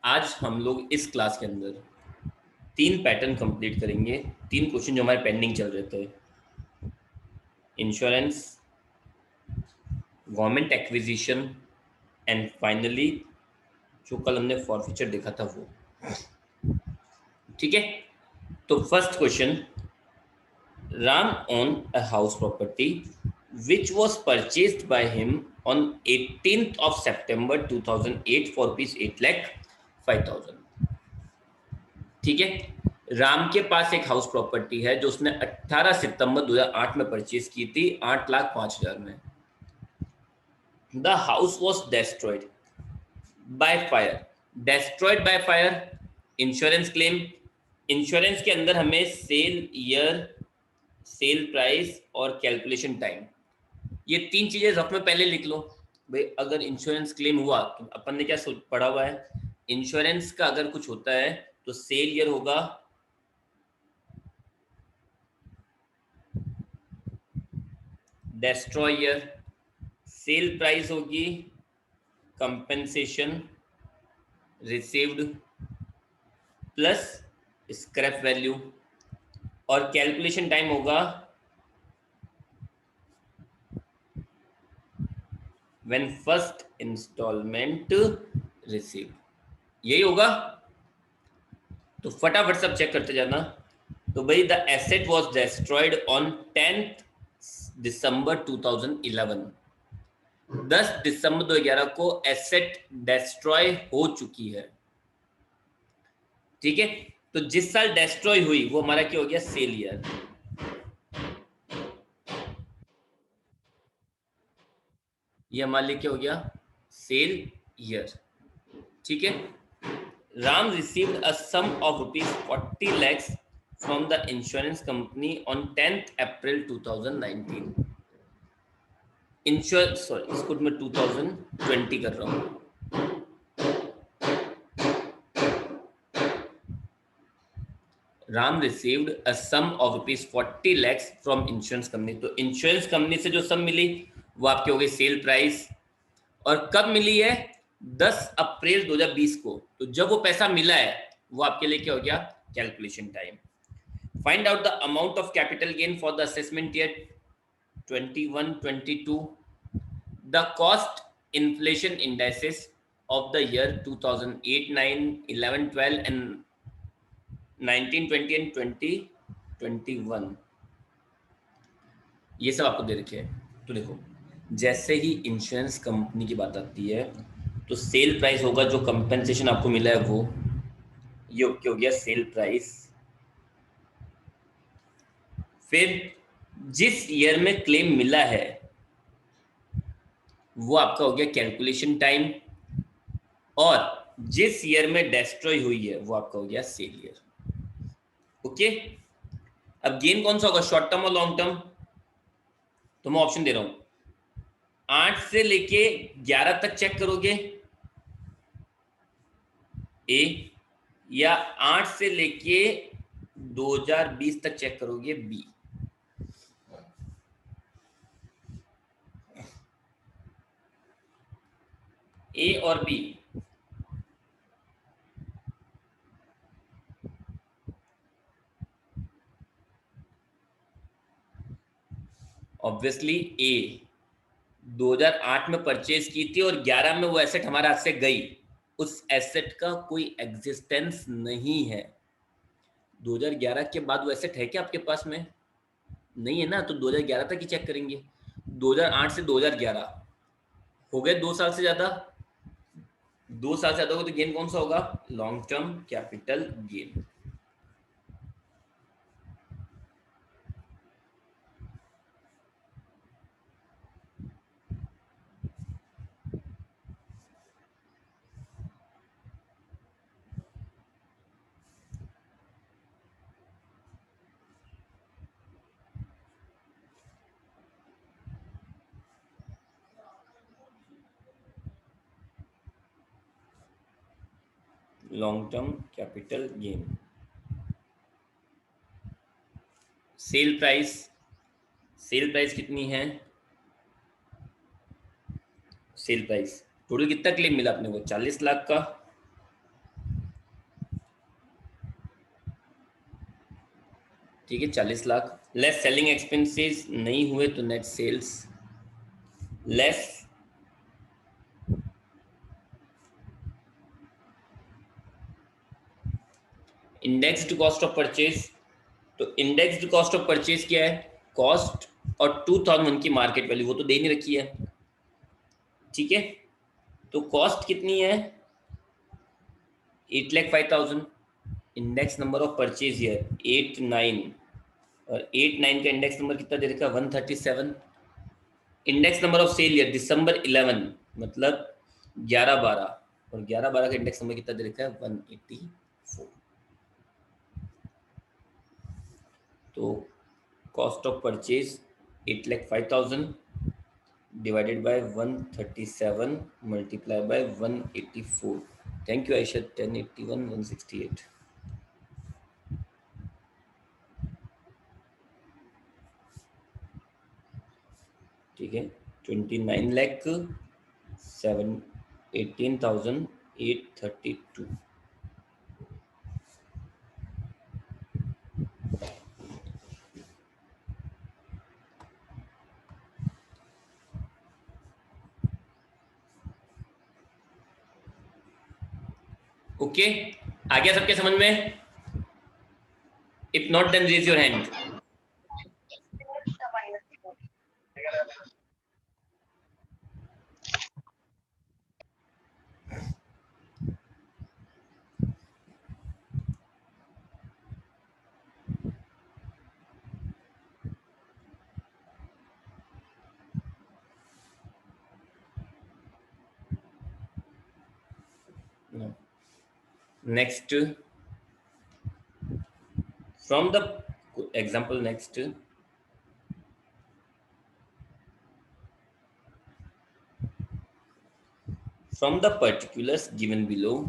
आज हम लोग इस क्लास के अंदर 3 पैटर्न कंप्लीट करेंगे। 3 क्वेश्चन जो हमारे पेंडिंग चल रहे थे, insurance, government acquisition and finally जो कल हमने फॉरफीचर देखा था वो। ठीक है, तो first question, Ram own a house property which was purchased by him on 18th of September 2008 for rupees 8 lakh 5,000। ठीक है, राम के पास एक हाउस प्रॉपर्टी है जो उसने 18 सितंबर 2008 में परचेज की थी 8,05,000 में। The house was destroyed by fire. Destroyed by fire, insurance claim. Insurance के अंदर हमें सेल ईयर, सेल प्राइस और कैलकुलेशन टाइम, ये 3 चीजें रफ में पहले लिख लो भाई। अगर इंश्योरेंस क्लेम हुआ तो अपन ने क्या पढ़ा हुआ है, इंश्योरेंस का अगर कुछ होता है तो सेल ईयर होगा, डेस्ट्रॉयर, सेल प्राइस होगी, compensation received plus scrap value, और कैलकुलेशन टाइम होगा व्हेन फर्स्ट इंस्टॉलमेंट रिसीव। यही होगा, तो फटाफट सब चेक करते जाना। तो भाई the asset was destroyed on 10th दिसंबर 2011। 10 दिसंबर 2011 को एसेट डिस्ट्रॉय हो चुकी है। ठीक है, तो जिस साल डिस्ट्रॉय हुई वो हमारा क्या हो गया, सेल ईयर। ये हमारे लिए क्या हो गया, सेल ईयर। ठीक है, Ram received a sum of rupees 40 lakhs from the insurance company on 10th April 2019। इंश्योरेंस, सॉरी इसको मैं 2020 कर रहा हूँ। Ram received a sum of rupees 40 lakhs from insurance company. तो इंश्योरेंस कंपनी से जो सम मिली वो आपकी हो गई सेल प्राइस। और कब मिली है, 10 अप्रैल 2020 को। तो जब वो पैसा मिला है वो आपके लिए क्या हो गया, calculation time. Find out the amount of capital gain for the assessment year 21-22। The cost inflation indexes of the year 2008, 9, 11, 12 and 19, 20 and 2021, ये सब आपको दे रखे हैं। तो देखो, जैसे ही इंश्योरेंस कंपनी की बात आती है तो सेल प्राइस होगा, जो कंपेंसेशन आपको मिला है वो, ये क्या हो गया, सेल प्राइस। फिर जिस ईयर में क्लेम मिला है वो आपका हो गया कैलकुलेशन टाइम, और जिस ईयर में डिस्ट्रॉय हुई है वो आपका हो गया सेल ईयर। ओके, अब गेन कौन सा होगा, शॉर्ट टर्म और लॉन्ग टर्म? तो मैं ऑप्शन दे रहा हूं, 8 से लेके 11 तक चेक करोगे ए, या 8 से लेके 2020 तक चेक करोगे बी। ए और बी, ऑब्वियसली ए 2008 में परचेज की थी और 11 में वो एसेट हमारे हाथ से गई। उस एसेट का कोई एग्जिस्टेंस नहीं है। 2011 के बाद वो एसेट है क्या आपके पास में, नहीं है ना। तो 2011 तक ही चेक करेंगे। 2008 से 2011 हो गए 2 साल से ज्यादा। 2 साल से ज्यादा होगा तो गेन कौन सा होगा, long term capital gain. Long term capital gain, sale price, sale price कितनी है, सेल प्राइस टोटल कितना क्लेम मिला अपने को, 40 लाख का। ठीक है 40 लाख। लेस सेलिंग एक्सपेंसेस नहीं हुए तो net sales less indexed cost of purchase. तो इंडेक्स्ड कॉस्ट ऑफ परचेज क्या है? कॉस्ट और 2001 की मार्केट वैल्यू, वो तो दे नहीं रखी है। ठीक है, तो कॉस्ट कितनी है? 8,05,000। Index number of purchase year 89, और 89 का इंडेक्स नंबर कितना दे रखा है? 137। Index number of sale year December 11, मतलब 11/12, और 11/12 का इंडेक्स नंबर कितना दे रखा है? 184। तो cost of purchase 8,05,000 divided by 137 multiplied by 184. Thank you Aisha. 1081 168. ठीक है 29 लाख 18,832। ओके, आ गया सबके समझ में? If not then raise your hand. Next from the example, next from the particulars given below,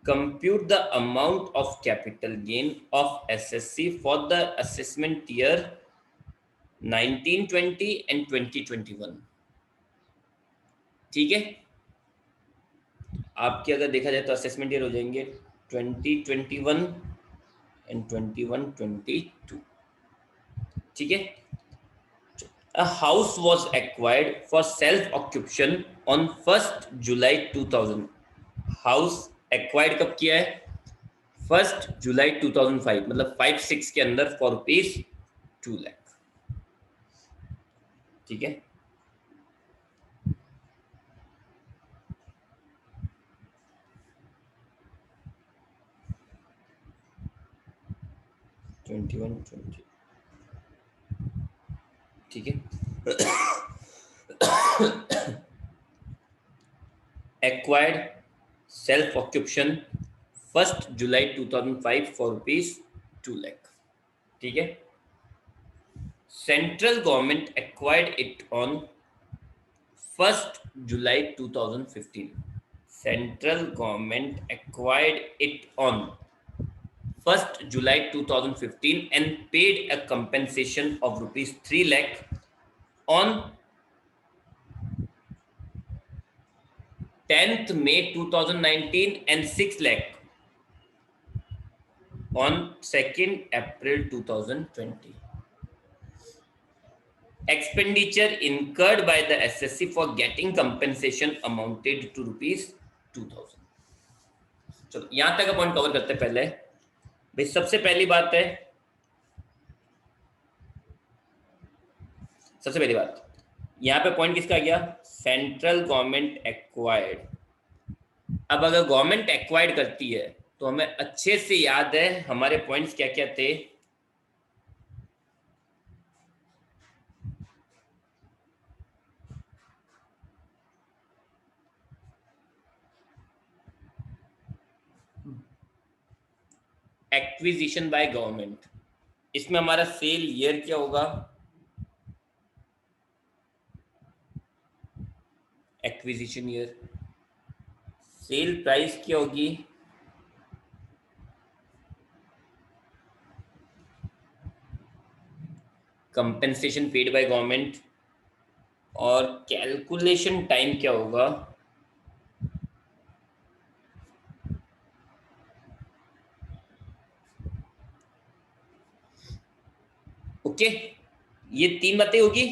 compute the amount of capital gain of SSC for the assessment year 1920 and 2021। ठीक है, आपके अगर देखा जाए तो असेसमेंट ईयर हो जाएंगे 2021 and 21-22। ठीक है, a house was acquired for self occupation on 1st July 2000। House acquired कब किया है? 1st जुलाई 2005, मतलब 5-6 के अंदर फॉर रुपीज 2 लाख। ठीक है, ठीक है acquired self occupation 1st July 2005 for rupees 2 lakh. ठीक है, central government acquired it on 1st July 2015। Central government acquired it on 1st July 2015 and paid a compensation of rupees 3 lakh on 10th May 2019 and 6 lakh on 2nd April 2020. Expenditure incurred by the SSC for getting compensation amounted to rupees 2,000। चलो यहां तक का point cover करते हैं। पहले भाई सबसे पहली बात है, सबसे पहली बात यहाँ पे पॉइंट किसका आ गया? Central government acquired. अब अगर गवर्नमेंट एक्वायर्ड करती है तो हमें अच्छे से याद है हमारे पॉइंट्स क्या क्या थे। एक्विजिशन बाय गवर्नमेंट, इसमें हमारा सेल ईयर क्या होगा? Acquisition year. सेल प्राइस क्या होगी? Compensation paid by government. और कैलकुलेशन टाइम क्या होगा? ओके, ये 3 बातें होगी।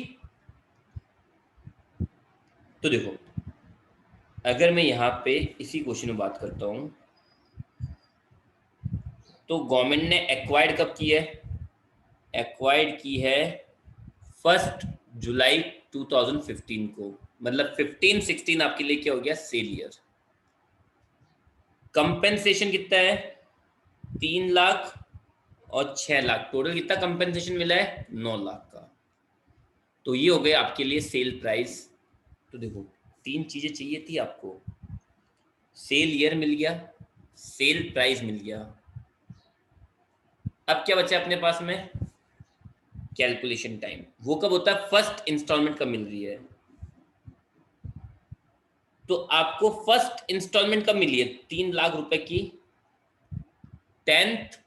तो देखो, अगर मैं यहाँ पे इसी क्वेश्चन में बात करता हूँ, तो गवर्नमेंट ने एक्वायर्ड कब की है? एक्वायर्ड की है 1 जुलाई 2015 को, मतलब 15-16 आपके लिए क्या हो गया? Cell year. कंपेंसेशन कितना है? 3 लाख और 6 लाख, टोटल कितना कंपेंसेशन मिला है? 9 लाख का। तो ये हो गए आपके लिए सेल प्राइस। तो देखो, 3 चीजें चाहिए थी आपको, सेल ईयर मिल गया, सेल प्राइस मिल गया, अब क्या बचा अपने पास में? Calculation time. वो कब होता है? फर्स्ट इंस्टॉलमेंट कब मिल रही है? तो आपको फर्स्ट इंस्टॉलमेंट कब मिली है 3 लाख रुपए की? 10th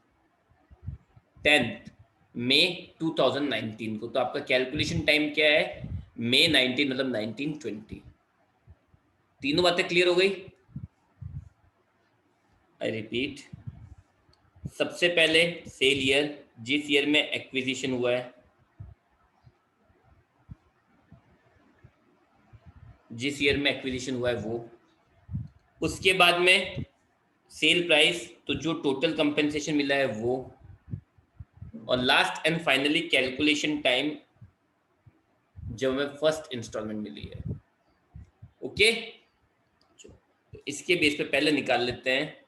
10th मई 2019 को। तो आपका कैलकुलेशन टाइम क्या है? मई 19, मतलब 1920। तीनों बातें क्लियर हो गई? आई रिपीट, सबसे पहले सेल ईयर, जिस ईयर में एक्विजिशन हुआ है, जिस ईयर में एक्विजिशन हुआ है वो। उसके बाद में सेल प्राइस, तो जो टोटल कंपेंसेशन मिला है वो। और last and finally calculation time, जब हमें फर्स्ट इंस्टॉलमेंट मिली है। ओके, तो इसके बेस पे पहले निकाल लेते हैं।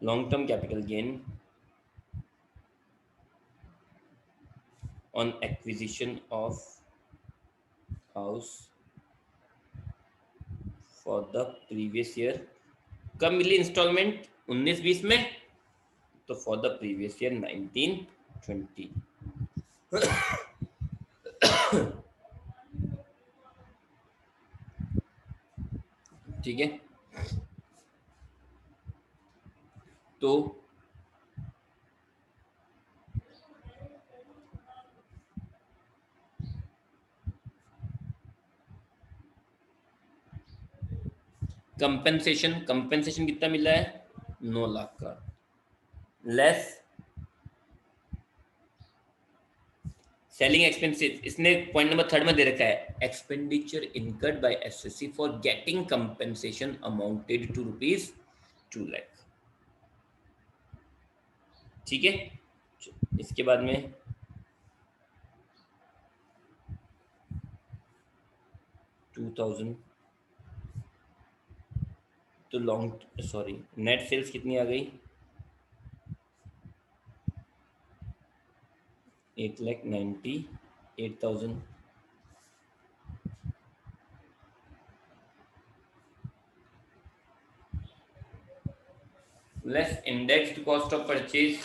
Long term capital gain on acquisition of house for the previous year. कब मिली इंस्टॉलमेंट? 19-20 में। तो फॉर द प्रीवियस ईयर 1920। ठीक है, तो कंपेंसेशन, कंपेंसेशन कितना मिला है? 9 लाख का। लेस सेलिंग एक्सपेंसेस, इसने पॉइंट नंबर 3 में दे रखा है, expenditure incurred by SSC for getting compensation amounted to ₹2 lakh. ठीक है, इसके बाद में 2000, तो लॉन्ग सॉरी नेट सेल्स कितनी आ गई? 1,98,000 less indexed cost of purchase.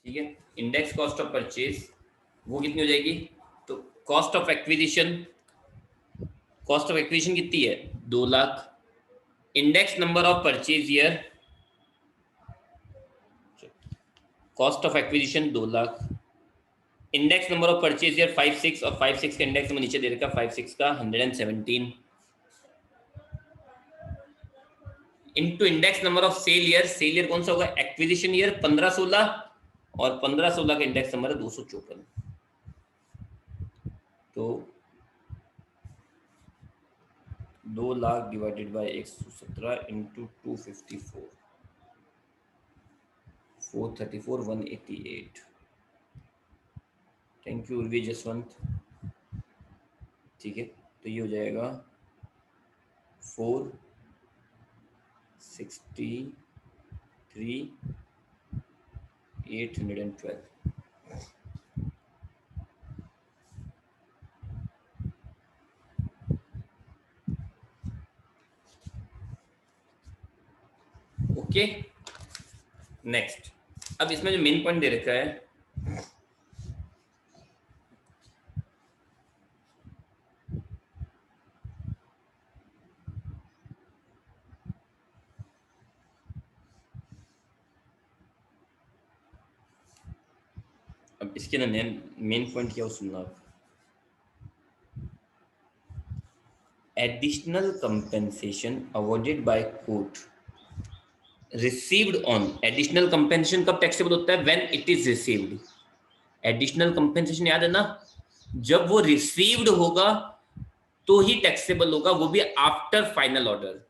ठीक है, इंडेक्स कॉस्ट ऑफ परचेज वो कितनी हो जाएगी? तो cost of acquisition, cost of acquisition कितनी है? 2 lakh. Index number of purchase year, cost of acquisition 2 lakh. Index number of purchase year 5-6, और 5-6 का इंडेक्स नंबर नीचे दे रखा, 5-6 का 117 into index number of sale year. Sale year कौन सा होगा? एक्विजिशन ईयर 15-16, और 15-16 का इंडेक्स नंबर है 254। तो 2 lakh divided by 117 into 254, 434, 188। Thank you Urvi Jaswant. ठीक है, तो ये हो जाएगा 463,812। Okay, next. अब इसमें जो मेन पॉइंट दे रखा है, अब इसके ना मेन पॉइंट क्या हो सुनना आप। Additional compensation awarded by court received on, additional compensation कब टैक्सेबल होता है? When it is received. Additional compensation याद है ना, जब वो रिसीव्ड होगा तो ही टैक्सेबल होगा, वो भी आफ्टर फाइनल ऑर्डर।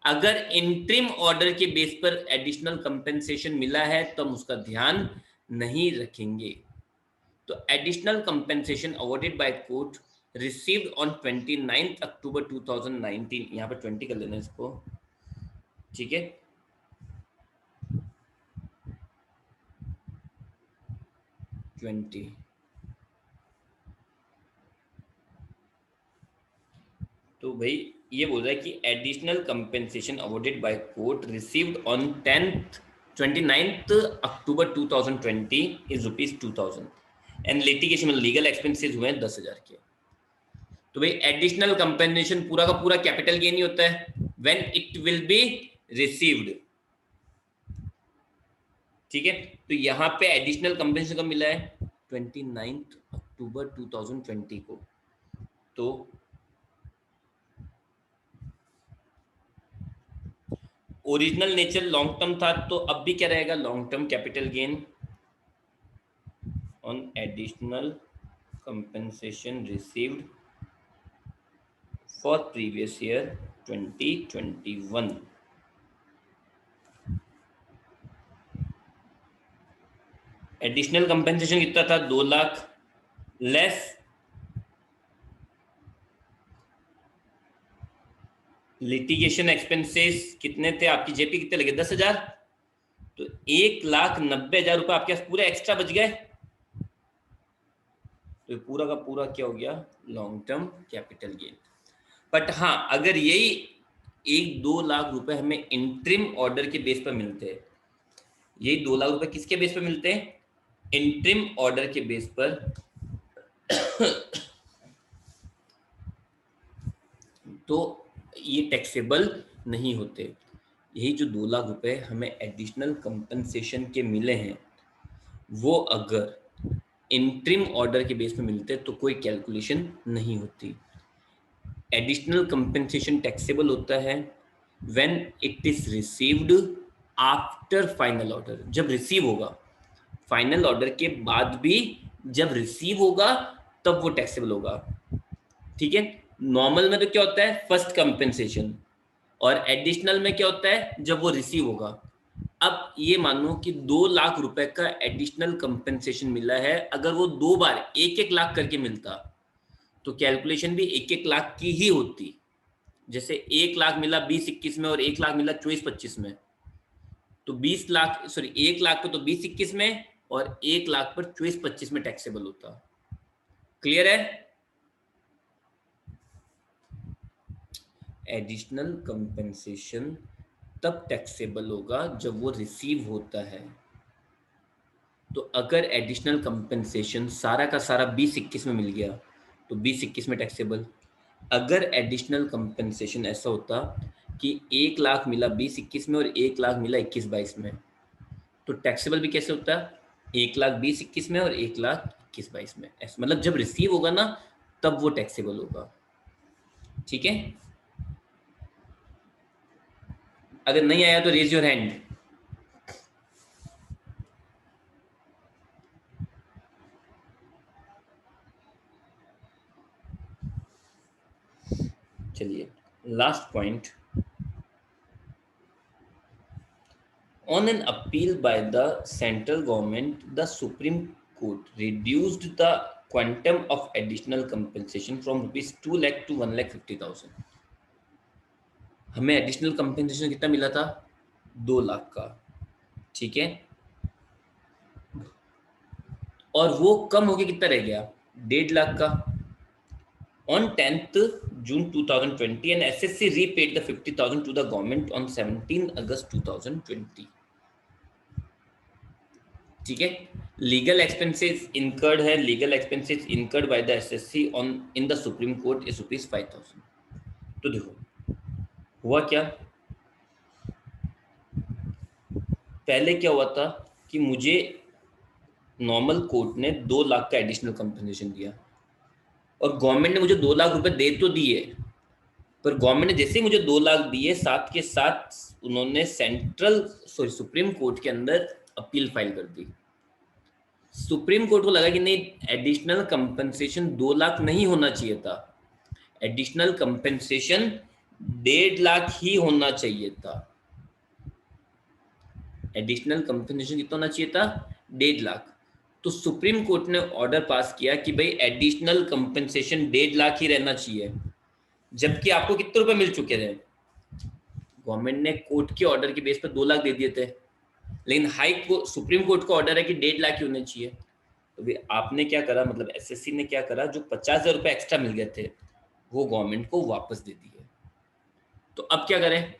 अगर इंट्रिम ऑर्डर के बेस पर एडिशनल कंपेंसेशन मिला है तो हम उसका ध्यान नहीं रखेंगे। तो additional compensation awarded by court received on 29 अक्टूबर 2019, यहाँ पर 20 कर लेना इसको, ठीक है। तो भाई ये बोल रहा है कि additional compensation awarded by court received on 29th October 2020 is ₹2000 and litigation में लीगल एक्सपेंसेस हुए हैं 10,000 के। तो भाई एडिशनल कंपेंसेशन पूरा का पूरा कैपिटल गेन ही होता है when it will be received, ठीक है। तो यहाँ पे एडिशनल कंपेंसेशन कब मिला है? 29 अक्टूबर 2020 को। तो ओरिजिनल नेचर लॉन्ग टर्म था, तो अब भी क्या रहेगा? Long term capital gain on additional compensation received for previous year 2021। Additional compensation कितना था? 2 लाख लेस लिटिगेशन एक्सपेंसेस कितने थे आपकी? जेपी कितने लगे? 10,000। तो 1,90,000 रुपए आपके पास पूरे एक्स्ट्रा बच गए। तो पूरा का पूरा क्या हो गया? Long term capital gain. But हाँ, अगर यही 1-2 लाख रुपए हमें इंट्रिम ऑर्डर के बेस पर मिलते हैं, यही 2 लाख रुपए किसके बेस पर मिलते हैं? इंट्रिम ऑर्डर के बेस पर, तो ये टैक्सेबल नहीं होते। यही जो 2 लाख रुपए हमें एडिशनल कंपनसेशन के मिले हैं, वो अगर इंट्रिम ऑर्डर के बेस पे मिलते तो कोई कैलकुलेशन नहीं होती। एडिशनल कंपनसेशन टैक्सेबल होता है when it is received after final order, जब रिसीव होगा। फाइनल ऑर्डर के बाद भी जब रिसीव होगा तब वो टैक्सेबल होगा, ठीक है। नॉर्मल में तो क्या होता है? First compensation. और एडिशनल में क्या होता है? जब वो रिसीव होगा। अब ये मानो कि 2 लाख रुपए का एडिशनल कंपनसेशन मिला है, अगर वो 2 बार 1-1 लाख करके मिलता तो कैलकुलेशन भी 1-1 लाख की ही होती। जैसे 1 लाख मिला 20-21 में और 1 लाख मिला 24-25 में, तो 1 लाख पे तो 20-21 में और 1 लाख पर 24-25 में टैक्सेबल होता। क्लियर है? एडिशनल कंपनसेशन तब टैक्सेबल होगा जब वो रिसीव होता है। तो अगर एडिशनल कंपनसेशन सारा का सारा 20-21 में मिल गया तो 20-21 में टैक्सेबल। अगर एडिशनल कंपनसेशन ऐसा होता कि 1 लाख मिला 20-21 में और 1 लाख मिला 21-22 में, तो टैक्सेबल भी कैसे होता? 1 लाख 20-21 में और 1 लाख 21-22 में। ऐसा मतलब जब रिसीव होगा ना तब वो टैक्सेबल होगा, ठीक है। अगर नहीं आया तो रेज योर हैंड। चलिए last point. On an appeal by the central government, the Supreme Court reduced the quantum of additional compensation from ₹2 lakh to 1,50,000। हमें एडिशनल कंपनसेशन कितना मिला था? 2 लाख का, ठीक है। और वो कम होके कितना रह गया? 1.5 लाख का। On 10th June 2020, an SSC repaid the 50,000 to the government on 17 August 2020, ठीक है। लीगल एक्सपेंसेस इनकर्ड है, legal expenses incurred by the assessee on in the supreme court is ₹5,000। तो देखो हुआ क्या, पहले क्या हुआ था कि मुझे नॉर्मल कोर्ट ने 2 लाख का एडिशनल कंपनसेशन दिया और गवर्नमेंट ने मुझे 2 लाख रुपए दे तो दिए, पर गवर्नमेंट ने जैसे ही मुझे 2 लाख दिए, साथ के साथ उन्होंने सुप्रीम कोर्ट के अंदर अपील फाइल कर दी। सुप्रीम कोर्ट को लगा कि नहीं, एडिशनल कंपनसेशन 2 लाख नहीं होना चाहिए था, एडिशनल कंपनसेशन 1.5 लाख ही होना चाहिए था। एडिशनल कंपनसेशन कितना होना चाहिए था? 1.5 लाख। तो सुप्रीम कोर्ट ने ऑर्डर पास किया कि भाई एडिशनल कंपनसेशन 1.5 लाख ही रहना चाहिए, जबकि आपको कितने रुपए मिल चुके थे? गवर्नमेंट ने कोर्ट के ऑर्डर के बेस पर 2 लाख दे दिए थे, लेकिन सुप्रीम कोर्ट का ऑर्डर है कि 1.5 लाख ही होने चाहिए। तो भी आपने क्या करा, मतलब एसएससी ने क्या करा, जो 50,000 रुपए एक्स्ट्रा मिल गए थे वो गवर्नमेंट को वापस दे दिए। तो अब क्या करें?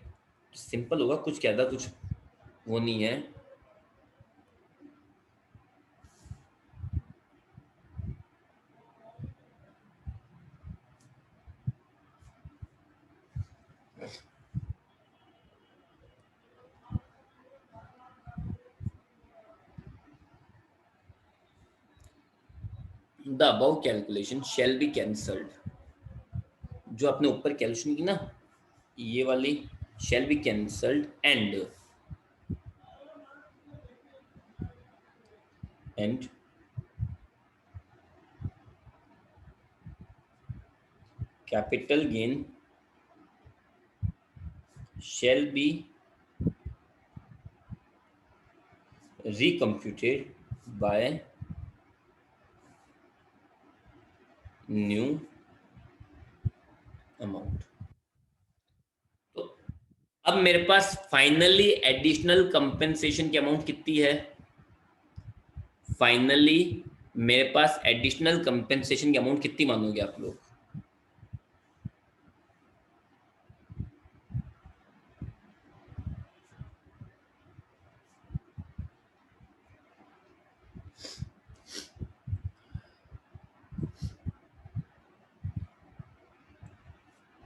सिंपल होगा, कुछ क्या था, कुछ वो नहीं है। The above calculation shall be cancelled. जो आपने ऊपर कैलकुलेशन की ना, ये वाली shall be cancelled and capital gain shall be recomputed by new amount। तो अब मेरे पास फाइनली एडिशनल कंपेंसेशन की अमाउंट कितनी है? फाइनली मेरे पास एडिशनल कंपेंसेशन की अमाउंट कितनी मानोगे आप लोग?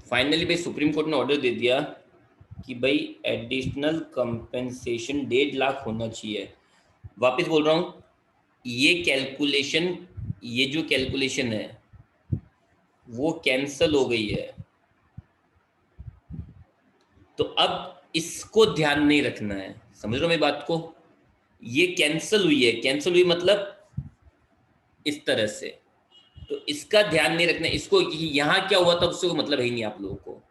फाइनली भाई सुप्रीम कोर्ट ने ऑर्डर दे दिया कि भाई एडिशनल कंपेंसेशन 1.5 लाख होना चाहिए। वापस बोल रहा हूं, ये कैलकुलेशन, ये जो कैलकुलेशन है वो कैंसल हो गई है। तो अब इसको ध्यान नहीं रखना है, समझ रहे हो मेरी बात को? ये कैंसल हुई है, कैंसल हुई मतलब इस तरह से, तो इसका ध्यान नहीं रखना, इसको यहां क्या हुआ था उससे मतलब है ही नहीं आप लोगों को।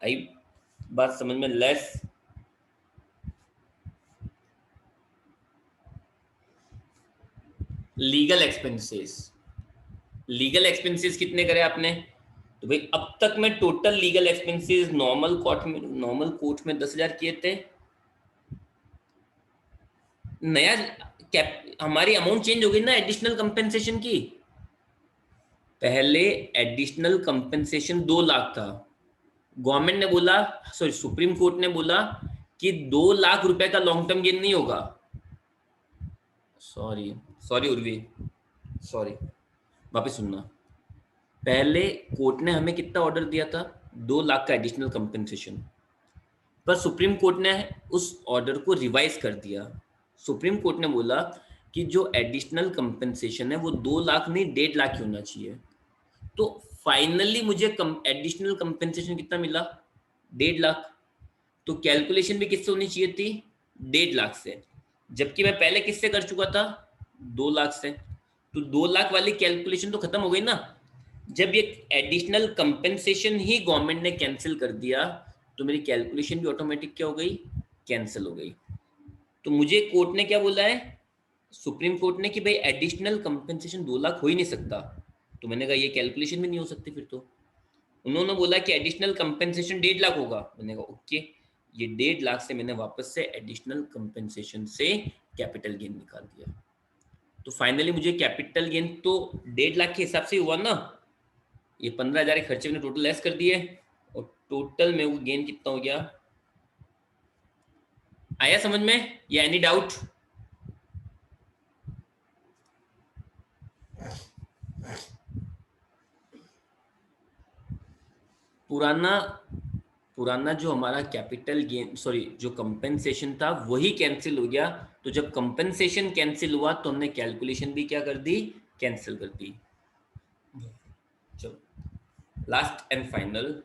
आई बात समझ में? Less legal expenses. Legal expenses कितने करे आपने? तो भाई अब तक मैं total legal expenses normal court में 10,000 किए थे। नया कैप हमारी अमाउंट चेंज हो गई ना एडिशनल कंपेंसेशन की। पहले एडिशनल कंपेंसेशन 2 लाख था, गवर्नमेंट ने बोला, सॉरी सुप्रीम कोर्ट ने बोला कि 2 लाख रुपए का लॉन्ग टर्म गेन नहीं होगा। सॉरी सॉरी उर्वी, सॉरी, वापस सुनना। पहले कोर्ट ने हमें कितना ऑर्डर दिया था? 2 लाख का एडिशनल कंपेंसेशन। पर सुप्रीम कोर्ट ने उस ऑर्डर को रिवाइज कर दिया। सुप्रीम कोर्ट ने बोला कि जो एडिशनल कंपेंसेशन है वो 2 लाख नहीं 1.5 लाख ही होना चाहिए। तो फाइनली मुझे एडिशनल कंपेंसेशन कितना मिला? 1.5 लाख। तो कैलकुलेशन भी किससे होनी चाहिए थी? 1.5 लाख से, जबकि मैं पहले किससे कर चुका था? 2 लाख से। तो 2 लाख वाली कैलकुलेशन तो खत्म हो गई ना। जब ये एडिशनल कंपेंसेशन ही गवर्नमेंट ने कैंसिल कर दिया तो मेरी कैलकुलेशन भी ऑटोमेटिक क्या हो गई? कैंसिल हो गई। तो मुझे कोर्ट ने क्या बोला है, सुप्रीम कोर्ट ने, कि भाई एडिशनल कंपेंसेशन 2 लाख हो ही नहीं सकता। तो मैंने कहा ये कैलकुलेशन भी नहीं हो सकती फिर तो। उन्होंने बोला कि एडिशनल कंपेंसेशन 1.5 लाख होगा। मैंने कहा ओके, ये 1.5 लाख से मैंने वापस से एडिशनल कंपेंसेशन से कैपिटल गेन निकाल दिया। तो फाइनली मुझे कैपिटल गेन तो 1.5 लाख के हिसाब से हुआ ना। ये 15,000 खर्चे मैंने टोटल लेस कर दिए और टोटल में वो गेन कितना हो गया? आया समझ में या एनी डाउट? पुराना पुराना जो हमारा कैपिटल गेन, सॉरी जो कंपेंसेशन था वही कैंसिल हो गया। तो जब कंपेंसेशन कैंसिल हुआ तो हमने कैलकुलेशन भी क्या कर दी? कैंसिल कर दी। चलो लास्ट एंड फाइनल,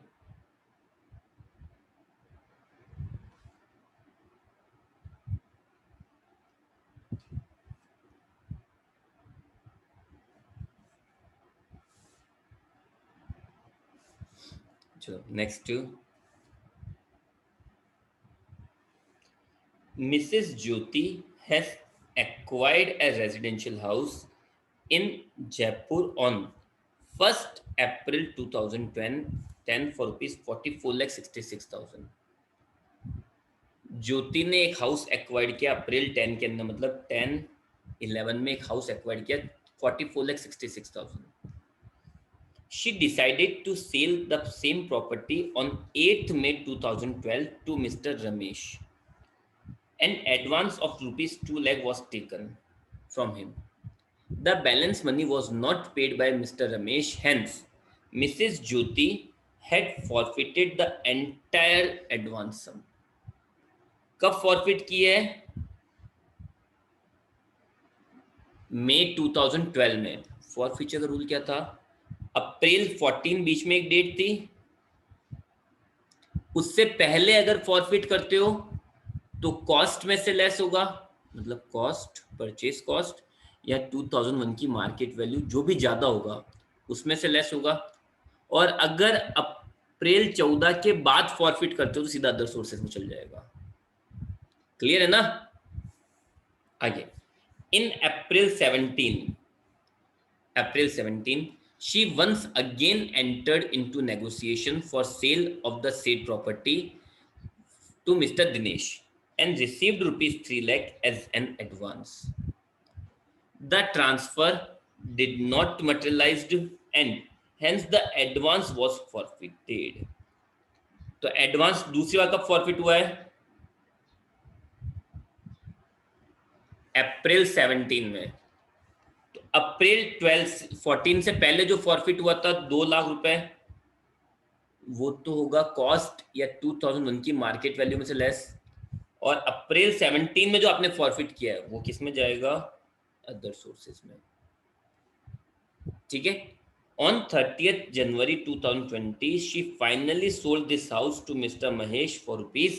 चलो next, Mrs. Jyoti has acquired a residential house in Jaipur on 1st April 2010 for rupees 44,66,000। ज्योति ने एक हाउस एक्वायर्ड किया अप्रैल 10 के अंदर, मतलब 10/11 में एक हाउस एक्वायर्ड किया 44,66,000। She decided to sell the same property on 8th May 2012 to Mr. Ramesh. An advance of rupees 2 lakh was taken from him. The balance money was not paid by Mr. Ramesh, hence Mrs. Jyoti had forfeited the entire advance sum. कब forfeit की है? मई 2012 में। Forfeiture का rule क्या था? अप्रैल 14 बीच में एक date थी, उससे पहले अगर फॉरफिट करते हो तो कॉस्ट में से लेस होगा, मतलब कॉस्ट, परचेज कॉस्ट या 2001 की मार्केट वैल्यू जो भी ज्यादा होगा उसमें से लेस होगा। और अगर अप्रैल 14 के बाद फॉरफिट करते हो तो सीधा अदर सोर्सेज में चल जाएगा। क्लियर है ना? आगे, इन अप्रैल 17 she once again entered into negotiation for sale of the said property to Mr. Dinesh and received rupees 3 lakh as an advance. The transfer did not materialize and hence the advance was forfeited. तो advance दूसरी बार कब forfeit हुआ है? अप्रैल 17 में। तो अप्रैल 14 से पहले जो फॉरफिट हुआ था 2 लाख रुपए, वो तो होगा कॉस्ट या 2001 की मार्केट वैल्यू में से लेस। और अप्रैल 17 में जो आपने फॉरफिट किया है वो किस में जाएगा? अदर सोर्सेज में। ठीक है। On 30th January 2020, she finally sold this house to Mr. Mahesh for rupees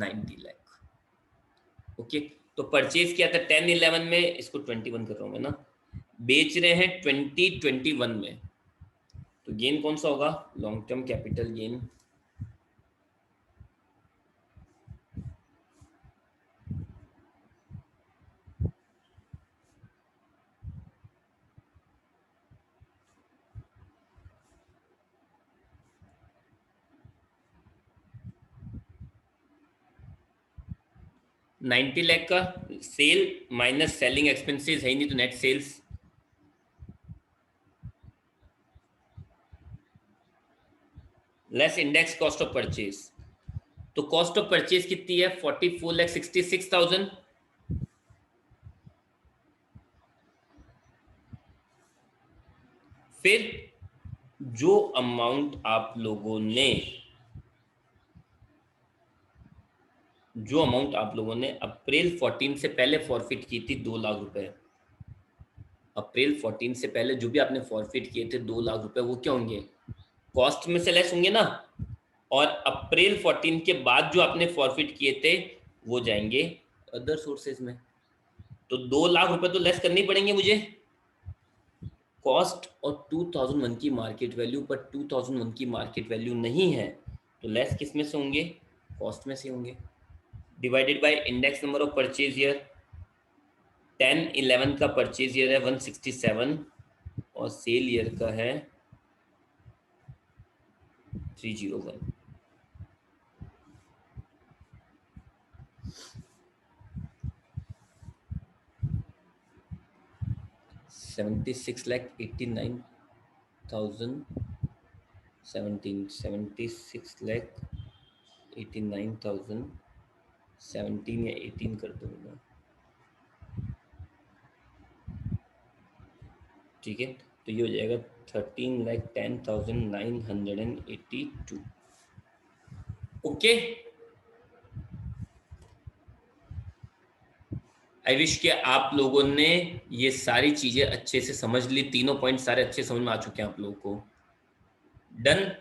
90 lakh. Okay, तो परचेज किया था 10/11 में, इसको 21 कर रहा हूँ मैं ना, बेच रहे हैं 2021 में, तो गेन कौन सा होगा? Long term capital gain. $90 lakh का सेल माइनस सेलिंग एक्सपेंसेस है ही नहीं, तो net sales less index cost of purchase. तो कॉस्ट ऑफ परचेज कितनी है? 44,66,000। फिर जो अमाउंट आप लोगों ने अप्रैल 14 से पहले फॉरफिट की थी 2 लाख रुपए, अप्रैल 14 से पहले जो भी आपने फॉरफिट किए थे 2 लाख रुपए, वो क्या होंगे? कॉस्ट में से लेस होंगे ना। और अप्रैल 14 के बाद जो आपने फॉरफिट किए थे वो जाएंगे अदर सोर्सेज में। तो 2 लाख रुपए तो लेस करने पड़ेंगे मुझे, कॉस्ट और 2001 की मार्केट वैल्यू, पर 2001 की मार्केट वैल्यू नहीं है, तो लेस किस में से होंगे? कॉस्ट में से होंगे। Divided by index number of purchase year, 10/11 का परचेज ईयर है 167 और सेल ईयर का है 301। $17 या 18 कर दूंगा। ठीक है, तो ये हो जाएगा 13,10,982। ओके, आई विश कि आप लोगों ने ये सारी चीजें अच्छे से समझ ली, तीनों पॉइंट सारे अच्छे समझ में आ चुके हैं आप लोगों को। डन।